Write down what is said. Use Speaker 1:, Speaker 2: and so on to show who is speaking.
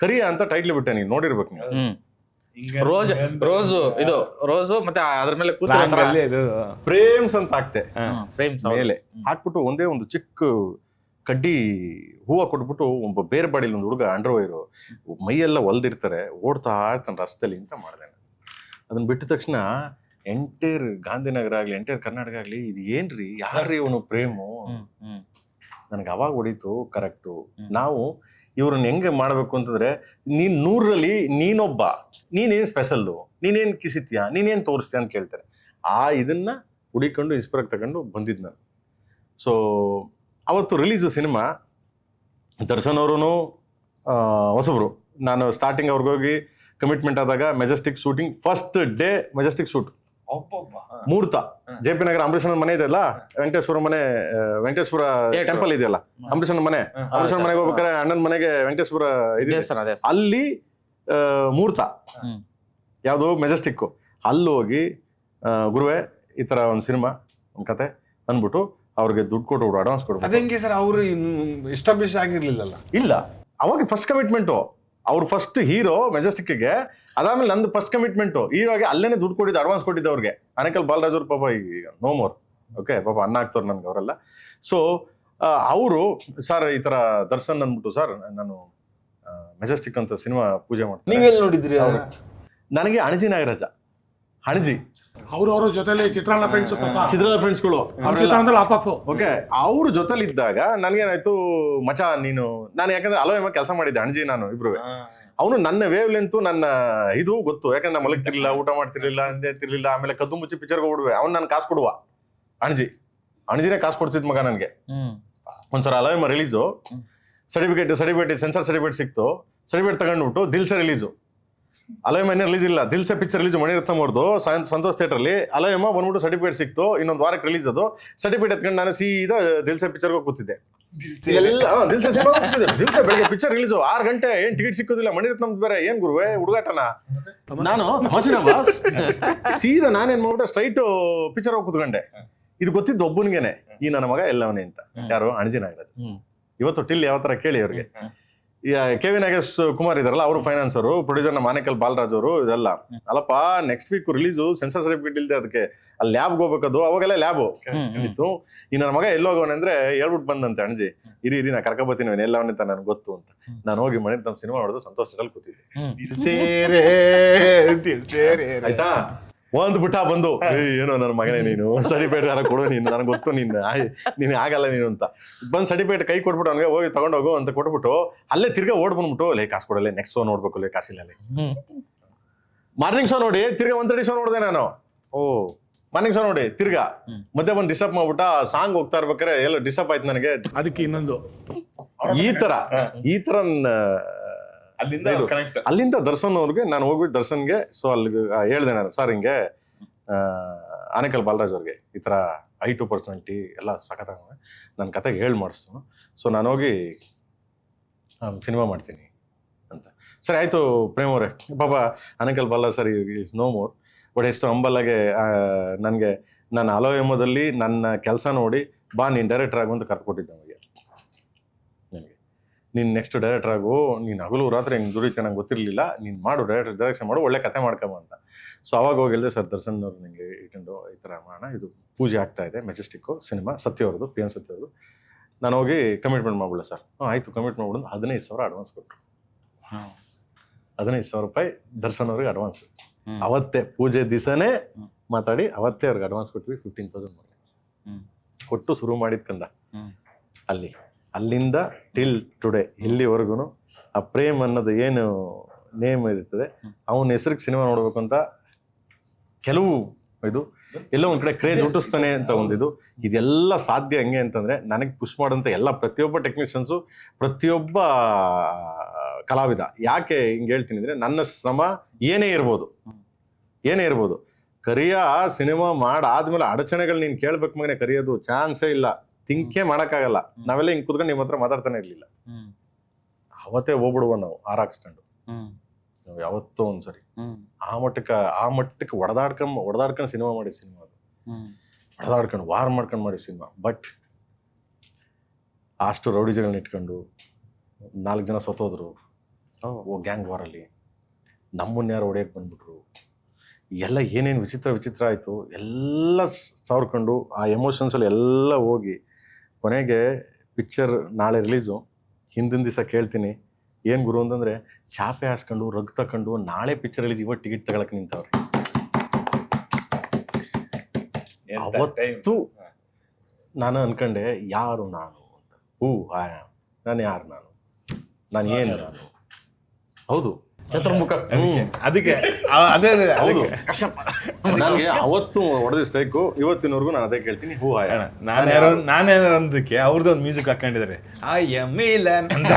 Speaker 1: ಕರಿಯ ಅಂತ ಟೈಟ್ಲ್ ಬಿಟ್ಟೆ, ನೀನು ನೋಡಿರ್ಬೇಕು ನೀವು.
Speaker 2: ರೋಸು ಮತ್ತೆ ಅದ್ರ ಮೇಲೆ
Speaker 1: ಪ್ರೇಮ್ಸ್ ಅಂತ ಹಾಕ್ತೆ
Speaker 2: ಫ್ರೇಮ್ಸ್
Speaker 1: ಮೇಲೆ ಹಾಕ್ಬಿಟ್ಟು ಒಂದೇ ಒಂದು ಚಿಕ್ಕ ಕಡ್ಡಿ ಹೂವು ಕೊಟ್ಬಿಟ್ಟು ಒಬ್ಬ ಬೇರೆ ಬಾಡಿಲಿ ಒಂದು ಹುಡುಗ ಅಂಡರ್ವೈರು ಮೈಯೆಲ್ಲ ಹೊಲ್ದಿರ್ತಾರೆ, ಓಡ್ತಾ ಇರ್ತಾನೆ ರಸ್ತೆಯಲ್ಲಿ ಅಂತ ಮಾಡಿದೆ. ಅದನ್ನ ಬಿಟ್ಟ ತಕ್ಷಣ ಎಂಟೈರ್ ಗಾಂಧಿನಗರ ಆಗ್ಲಿ ಎಂಟೈರ್ ಕರ್ನಾಟಕ ಆಗ್ಲಿ ಇದು ಏನ್ರಿ ಯಾರ್ರಿ ಇವನು ಪ್ರೇಮು ನನಗೆ ಅವಾಗ ಹೊಡೀತು. ಕರೆಕ್ಟು, ನಾವು ಇವ್ರನ್ನ ಹೆಂಗೆ ಮಾಡ್ಬೇಕು ಅಂತಂದ್ರೆ, ನೀನ್ 100ರಲ್ಲಿ ನೀನೊಬ್ಬ, ನೀನೇನ್ ಸ್ಪೆಷಲ್ಲು, ನೀನೇನ್ ಕಿಸಿತ್ಯಾ, ನೀನೇನ್ ತೋರಿಸ್ತೀಯ ಅಂತ ಕೇಳ್ತಾರೆ. ಇದನ್ನ ಹುಡಿಕೊಂಡು ಇನ್ಸ್ಪೈರ್ ತಗೊಂಡು ಬಂದಿದ್ದು ನಾನು. ಸೊ ಅವತ್ತು ರಿಲೀಸು ಸಿನಿಮಾ, ದರ್ಶನ್ ಅವರು ಹೊಸಬ್ರು. ನಾನು ಸ್ಟಾರ್ಟಿಂಗ್ ಅವ್ರಿಗೋಗಿ ಕಮಿಟ್ಮೆಂಟ್ ಆದಾಗ Majestic shooting first day Majestic shoot ಮುಹೂರ್ತ JP ನಗರ ಅಂಬರೀಷನ ಮನೆ ಇದೆಯಲ್ಲ, ವೆಂಕಟೇಶ್ವರ ಮನೆ, ವೆಂಕಟೇಶ್ವರ ಟೆಂಪಲ್ ಇದೆಯಲ್ಲ, ಅಂಬರೀಷನ ಮನೆ, ಅಂಬರೀಷನ ಮನೆಗೆ ಹೋಗ್ಬೇಕಾದ್ರೆ ಅಣ್ಣನ ಮನೆಗೆ ವೆಂಕಟೇಶ್ವರ ಇದೆ, ಅಲ್ಲಿ ಮುಹೂರ್ತ ಯಾವುದು ಮೆಜೆಸ್ಟಿಕ್. ಅಲ್ಲಿ ಹೋಗಿ ಗುರುವೆ ಈ ತರ ಒಂದು ಸಿನಿಮಾ ಒಂದು ಕತೆ ಅಂದ್ಬಿಟ್ಟು ಅವ್ರಿಗೆ ದುಡ್ಡು ಕೊಟ್ಟು ಅಡ್ವಾನ್ಸ್ ಕೊಡ್ಬೇಕು.
Speaker 3: ಅದಂಗೆ ಸರ್, ಅವರು ಎಸ್ಟಾಬ್ಲಿಷ್ ಆಗಿರ್ಲಿಲ್ಲ.
Speaker 1: ಇಲ್ಲ, ಅವಾಗ ಫಸ್ಟ್ ಕಮಿಟ್ಮೆಂಟು ಅವ್ರು ಫಸ್ಟ್ ಹೀರೋ ಮೆಜೆಸ್ಟಿಕ್ಗೆ, ಅದಾದ್ಮೇಲೆ ನಂದು ಫಸ್ಟ್ ಕಮಿಟ್ಮೆಂಟು ಹೀರೋಗೆ ಅಲ್ಲೇನೆ ದುಡ್ಡು ಕೊಟ್ಟಿದ್ದು, ಅಡ್ವಾನ್ಸ್ ಕೊಟ್ಟಿದ್ದು ಅವ್ರಿಗೆ. ಆನೇಕಲ್ ಬಾಲರಾಜ್ ಅವ್ರ ಪಾಪ ಈಗ ನೋ ಮೋರ್, ಓಕೆ, ಪಾಪ ಅನ್ನ ಹಾಕ್ತವ್ರು ನನ್ಗೆ ಅವರೆಲ್ಲ. ಸೊ ಅವರು ಸರ್ ಈ ತರ ದರ್ಶನ್ ಅಂದ್ಬಿಟ್ಟು, ಸರ್ ನಾನು ಮೆಜೆಸ್ಟಿಕ್ ಅಂತ ಸಿನಿಮಾ ಪೂಜೆ ಮಾಡ್ತೀನಿ.
Speaker 3: ನೀವೆಲ್ಲಿ ನೋಡಿದ್ರಿ?
Speaker 1: ನನಗೆ ಅಣಜಿ ನಾಗರಾಜ, ಅಣಜಿ
Speaker 4: ಅವ್ರ ಜೊತೆಲಿ ಚಿತ್ರಾನ್ನ
Speaker 1: ಫ್ರೆಂಡ್ಸ್ಗಳು ಓಕೆ, ಅವ್ರ ಜೊತೆಲಿ ಇದ್ದಾಗ ನನ್ಗೇನಾಯ್ತು, ಮಚ ನೀನು, ನಾನು ಯಾಕಂದ್ರೆ ಅಲೋಯಮ ಕೆಲಸ ಮಾಡಿದ್ದೆ ಅಣಜಿ ನಾನು ಇಬ್ರು. ಅವನು ನನ್ನ ವೇವ್ ಲೆಂತ್, ನನ್ನ ಇದು ಗೊತ್ತು, ಯಾಕಂದ್ರೆ ಮಲಗ್ತಿರ್ಲಿಲ್ಲ, ಊಟ ಮಾಡ್ತಿರ್ಲಿಲ್ಲ, ಅಂತಿರ್ಲಿಲ್ಲ. ಆಮೇಲೆ ಕದ್ದು ಮುಚ್ಚಿ ಪಿಕ್ಚರ್ಗೆ ಹೋಗ್ಬಿಡುವೆ, ಅವ್ನು ನಾನು ಕಾಸು ಕೊಡುವ, ಅಣಜಿನೇ ಕಾಸು ಕೊಡ್ತಿದ್ ಮಗ ನನಗೆ. ಒಂದ್ಸಲ ಅಲೋಯಮ ರಿಲೀಸು, ಸರ್ಟಿಫಿಕೇಟ್ ಸೆನ್ಸರ್ ಸರ್ಟಿಫಿಕೇಟ್ ಸಿಕ್ತು, ಸರ್ಟಿಫಿಕೇಟ್ ತಗೊಂಡ್ಬಿಟ್ಟು ದಿಲ್ಸೆ ರಿಲೀಸು. ಅಲೋಯಮ ರಿಲೀಸ್ ಇಲ್ಲ, ದಿಲ್ಸೆ ಪಿಕ್ಚರ್ ರಿಲೀಸ್ ಮಣಿರತ್ನಂ ಅವ್ರದ್ದು ಸಂತೋಷ್ ಥಿಯೇಟರ್ಲಿ. ಅಲೋಯಮ ಬಂದ್ಬಿಟ್ಟು ಸರ್ಟಿಫಿಕೇಟ್ ಸಿಕ್ತು, ಇನ್ನೊಂದು ವಾರಕ್ಕೆ ರಿಲೀಸ್. ಅದು ಸರ್ಟಿಫಿಕೇಟ್ ಎತ್ಕೊಂಡು ನಾನು ಸೀದಾ ದಿಲ್ಸೆ ಪಿಕ್ಚರ್ಗೆ ಕೂತಿದ್ದೆ. ದಿಲ್ಸೆ ಬೆಳಗ್ಗೆ ಪಿಕ್ಚರ್ ರಿಲೀಸು 6 ಗಂಟೆ, ಏನ್ ಟಿಕೆಟ್ ಸಿಕ್ಕೋದಿಲ್ಲ. ಮಣಿರತ್ನಂ ಬೇರೆ, ಏನ್ ಗುರುವೆ ಹುಡುಗಾಟನ. ನಾನು ಸೀದಾ ನಾನೇನ್ ಮಾಡ್ಬಿಟ್ಟೆ, ಸ್ಟ್ರೈಟ್ ಪಿಕ್ಚರ್ ಹೋಗಿ ಕೂತ್ಕೊಂಡೆ. ಇದು ಗೊತ್ತಿದ್ದು ಒಬ್ಬನಿಗೆನೆ, ಈ ನನ್ನ ಮಗ ಎಲ್ಲವನೇ ಅಂತ. ಯಾರು? ಅಣಜಿ ನಾಗರಾಜ್. ಇವತ್ತು ಟಿಲ್ ಯಾವ ತರ ಕೇಳಿ ಅವ್ರಿಗೆ. KV ನಾಗೇಶ್ ಕುಮಾರ್ ಇದಾರಲ್ಲ, ಅವರು ಫೈನಾನ್ಸರು, ಪ್ರೊಡ್ಯೂಸರ್ ನಮ್ಮ ಆನೇಕಲ್ ಬಾಲರಾಜ್ ಅವರು. ಇದೆಲ್ಲ ಅಲ್ಲಪ್ಪ, next week release, sensor certificate ಇಲ್ದೆ ಅದಕ್ಕೆ ಅಲ್ಲಿ ಲ್ಯಾಬ್ಗೆ ಹೋಗ್ಬೇಕದು. ಅವಾಗೆಲ್ಲ ಲ್ಯಾಬು ಇತ್ತು. ಈ ನನ್ನ ಮಗ ಎಲ್ಲೋಗವನೆ ಅಂದ್ರೆ ಹೇಳ್ಬಿಟ್ಟು ಬಂದಂತೆ ಅಣಜಿ, ಇರಿ ನಾ ಕರ್ಕೊಬತ್ತೀನಿ ಎಲ್ಲವನೇ ಅಂತ ನನಗೆ ಗೊತ್ತು ಅಂತ. ನಾನು ಹೋಗಿ ಮನೆ ನಮ್ಮ ಸಿನಿಮಾ ನೋಡೋದು ಸಂತೋಷದಲ್ಲಿ ಕೂತಿದ್ದೆ. ಆಯ್ತಾ, ಒಂದು ಬಿಟ್ಟ ಬಂದು, ಏನೋ ನನ್ನ ಮಗನೇ ನೀನು ಸರ್ಟಿಫಿಕೇಟ್ ಯಾರ ಕೊಡು ನೀನು, ನನಗೆ ಗೊತ್ತು ನೀನು ಆಗಲ್ಲ ನೀನು ಅಂತ ಬಂದು ಸರ್ಟಿಫಿಕೇಟ್ ಕೈ ಕೊಟ್ಬಿಟ್ಟು ಅವನಿಗೆ ಹೋಗಿ ತಗೊಂಡೋಗು ಅಂತ ಕೊಟ್ಬಿಟ್ಟು ಅಲ್ಲೇ ತಿರ್ಗಾ ಓಡ್ ಬಂದ್ಬಿಟ್ಟು, ಲೇ ಕಾಸು ಕೊಡಲ್ಲ, ನೆಕ್ಸ್ಟ್ ಶೋ ನೋಡ್ಬೇಕು, ಲೇ ಕಾಸಿಲ್ಲ. ಮಾರ್ನಿಂಗ್ ಶೋ ನೋಡಿ ತಿರ್ಗಾ 1:30 ಶೋ ನೋಡಿದೆ ನಾನು. ಮಾರ್ನಿಂಗ್ ಶೋ ನೋಡಿ ತಿರ್ಗಾ ಮಧ್ಯೆ ಬಂದು ಡಿಸ್ಟರ್ಬ್ ಮಾಡ್ಬಿಟ್ಟ. ಸಾಂಗ್ ಹೋಗ್ತಾ ಇರ್ಬೇಕಾರೆ ಎಲ್ಲ ಡಿಸ್ಟರ್ಬ್ ಆಯ್ತು ನನಗೆ.
Speaker 4: ಅದಕ್ಕೆ ಇನ್ನೊಂದು
Speaker 1: ಈ ತರ ಅಲ್ಲಿಂದ ದರ್ಶನ್ ಅವ್ರಿಗೆ ನಾನು ಹೋಗ್ಬಿಟ್ಟು ದರ್ಶನ್ಗೆ ಸೊ ಅಲ್ಲಿ ಹೇಳ್ದೆ ನಾನು, ಸರ್ ಹಿಂಗೆ ಆನೇಕಲ್ ಬಾಲರಾಜ್ ಅವ್ರಿಗೆ ಈ ಥರ I2 ಪರ್ಸನಾಲಿಟಿ ಎಲ್ಲ ಸಖತ್ ನನ್ನ ಕತೆಗೆ ಹೇಳಿ ಮಾಡಿಸ್ತು. ಸೊ ನಾನು ಹೋಗಿ ಸಿನಿಮಾ ಮಾಡ್ತೀನಿ ಅಂತ. ಸರಿ ಆಯಿತು ಪ್ರೇಮ್ ಅವರೇ, ಪಾಪ Anekal Balraj sir is no more. But ಎಷ್ಟು ಹಂಬಲಾಗೆ ನನಗೆ ನನ್ನ ಅಲೋಯಮದಲ್ಲಿ ನನ್ನ ಕೆಲಸ ನೋಡಿ, ಬಾ ನೀನು ಡೈರೆಕ್ಟರ್ ಆಗು ಅಂತ ಕರ್ಕೊಟ್ಟಿದ್ದೆ ನಮಗೆ. ನನಗೆ ನೀನು ನೆಕ್ಸ್ಟ್ ಡೈರೆಕ್ಟರ್ ಆಗು, ನೀನು ಹಗಲು ರಾತ್ರಿ ಹಿಂಗೆ ದುಡಿತೆ, ನಂಗೆ ಗೊತ್ತಿರಲಿಲ್ಲ, ನೀನು ಮಾಡು, ಡೈರೆಕ್ಷನ್ ಮಾಡು, ಒಳ್ಳೆ ಕತೆ ಮಾಡ್ಕೊಂಬ ಅಂತ. ಸೊ ಅವಾಗ ಹೋಗಿ ಹೇಳಿದೆ, ಸರ್ ದರ್ಶನ್ ಅವ್ರು ನಿಮಗೆ ಇಟ್ಕೊಂಡು ಈ ಥರ ಮಾಡೋಣ, ಇದು ಪೂಜೆ ಆಗ್ತಾ ಇದೆ ಮೆಜೆಸ್ಟಿಕ್ಕು ಸಿನಿಮಾ, ಸತ್ಯ ಅವ್ರದ್ದು, PN ಸತ್ಯ ಅವ್ರದ್ದು. ನಾನು ಹೋಗಿ ಕಮಿಟ್ಮೆಂಟ್ ಮಾಡ್ಬಿಡ ಸರ್. ಆಯಿತು ಕಮಿಟ್ಮೆಂಟ್ ಮಾಡ್ಬಿಡು. 15,000 ಅಡ್ವಾನ್ಸ್ ಕೊಟ್ಟರು. 15,000 ರೂಪಾಯಿ ದರ್ಶನ್ ಅವ್ರಿಗೆ ಅಡ್ವಾನ್ಸ್. ಅವತ್ತೇ ಪೂಜೆ ದಿವಸನೇ ಮಾತಾಡಿ ಅವತ್ತೇ ಅವ್ರಿಗೆ ಅಡ್ವಾನ್ಸ್ ಕೊಟ್ವಿ. 15,000 ಕೊಟ್ಟು ಶುರು ಮಾಡಿದ್ಕಂದ ಅಲ್ಲಿಂದ ಟಿಲ್ ಟುಡೇ ಇಲ್ಲಿವರೆಗೂ ಆ ಪ್ರೇಮ್ ಅನ್ನೋದು ಏನು ನೇಮ್ ಇರ್ತದೆ, ಅವನ ಹೆಸರಿಗೆ ಸಿನಿಮಾ ನೋಡ್ಬೇಕು ಅಂತ ಕೆಲವು ಇದು ಎಲ್ಲೋ ಒಂದ್ ಕಡೆ ಕ್ರೇಜ್ ಹುಟ್ಟಿಸ್ತಾನೆ ಅಂತ ಒಂದಿದು. ಇದೆಲ್ಲ ಸಾಧ್ಯ ಹೆಂಗೆ ಅಂತಂದ್ರೆ, ನನಗೆ ಪುಷ್ ಮಾಡೋಂಥ ಎಲ್ಲ ಪ್ರತಿಯೊಬ್ಬ ಟೆಕ್ನಿಷಿಯನ್ಸು, ಪ್ರತಿಯೊಬ್ಬ ಕಲಾವಿದ. ಯಾಕೆ ಹಿಂಗೆ ಹೇಳ್ತೀನಿ ಅಂದ್ರೆ, ನನ್ನ ಶ್ರಮ ಏನೇ ಇರ್ಬೋದು, ಕರಿಯ ಸಿನಿಮಾ ಮಾಡಾದ್ಮೇಲೆ ಅಡಚಣೆಗಳು ನೀನು ಕೇಳ್ಬೇಕು ಮಗನೆ, ಕರಿಯೋದು ಚಾನ್ಸೇ ಇಲ್ಲ, ತಿಂಕೇ ಮಾಡೋಕ್ಕಾಗಲ್ಲ. ನಾವೆಲ್ಲ ಹಿಂಗೆ ಕುತ್ಕೊಂಡು ನಿಮ್ಮ ಹತ್ರ ಮಾತಾಡ್ತಾನೆ ಇರ್ಲಿಲ್ಲ. ಅವತ್ತೇ ಹೋಗ್ಬಿಡುವ ನಾವು ಹಾರಾಕ್ಸ್ಕೊಂಡು, ನಾವು ಯಾವತ್ತೋ ಒಂದ್ಸರಿ ಆ ಮಟ್ಟಕ್ಕೆ ಹೊಡೆದಾಡ್ಕೊಂಡು ಸಿನಿಮಾ ಮಾಡಿ ಸಿನಿಮಾ, ಹೊಡೆದಾಡ್ಕೊಂಡು ವಾರ್ ಮಾಡ್ಕೊಂಡು ಮಾಡಿ ಸಿನಿಮಾ. ಬಟ್ ಅಷ್ಟು ರೌಡಿಗಳನ್ನ ಇಟ್ಕೊಂಡು 4 ಜನ ಸತ್ತೋದ್ರು, ಓ ಗ್ಯಾಂಗ್ ವಾರಲ್ಲಿ ನಮ್ಮನ್ನ ಯಾರು ಹೊಡೆಯಕ್ಕೆ ಬಂದ್ಬಿಟ್ರು, ಎಲ್ಲ ಏನೇನು ವಿಚಿತ್ರ ಆಯಿತು, ಎಲ್ಲ ಸಾವ್ರ್ಕೊಂಡು ಆ ಎಮೋಷನ್ಸಲ್ಲಿ ಎಲ್ಲ ಹೋಗಿ ಕೊನೆಗೆ ಪಿಕ್ಚರ್ ನಾಳೆ ರಿಲೀಸು. ಹಿಂದಿನ ದಿವಸ ಕೇಳ್ತೀನಿ ಏನು ಗುರು ಅಂತಂದರೆ, ಚಾಪೆ ಹಾಸ್ಕೊಂಡು ರಗ್ ತಗೊಂಡು ನಾಳೆ ಪಿಕ್ಚರ್ ರಿಲೀಸ್ ಇವತ್ತು ಟಿಕೆಟ್ ತಗೊಳಕ್ಕೆ ನಿಂತವ್ರೆ. ಅವತ್ತು ನಾನು ಅನ್ಕೊಂಡೆ ಯಾರು ನಾನು ಅಂತ. ನಾನು ಯಾರು ನಾನು ಏನು ನಾನು? ಹೌದು
Speaker 2: ಚತುರ್ಮುಖ.
Speaker 3: ಅದಕ್ಕೆ
Speaker 1: ಹೌದು ನನಗೆ ಅವತ್ತು ಹೊಡೆದ ಸ್ಟ್ರೈಕು, ಇವತ್ತಿನವರೆಗೂ ನಾನು ಅದೇ ಕೇಳ್ತೀನಿ.
Speaker 3: ನಾನೇನಾರು ಅಂದಕ್ಕೆ ಅವ್ರದ್ದು ಒಂದು ಮ್ಯೂಸಿಕ್ ಹಾಕೊಂಡಿದ್ದಾರೆ, ಆ ಎಮ್ ಇಲ್ಲ ಅಂತ.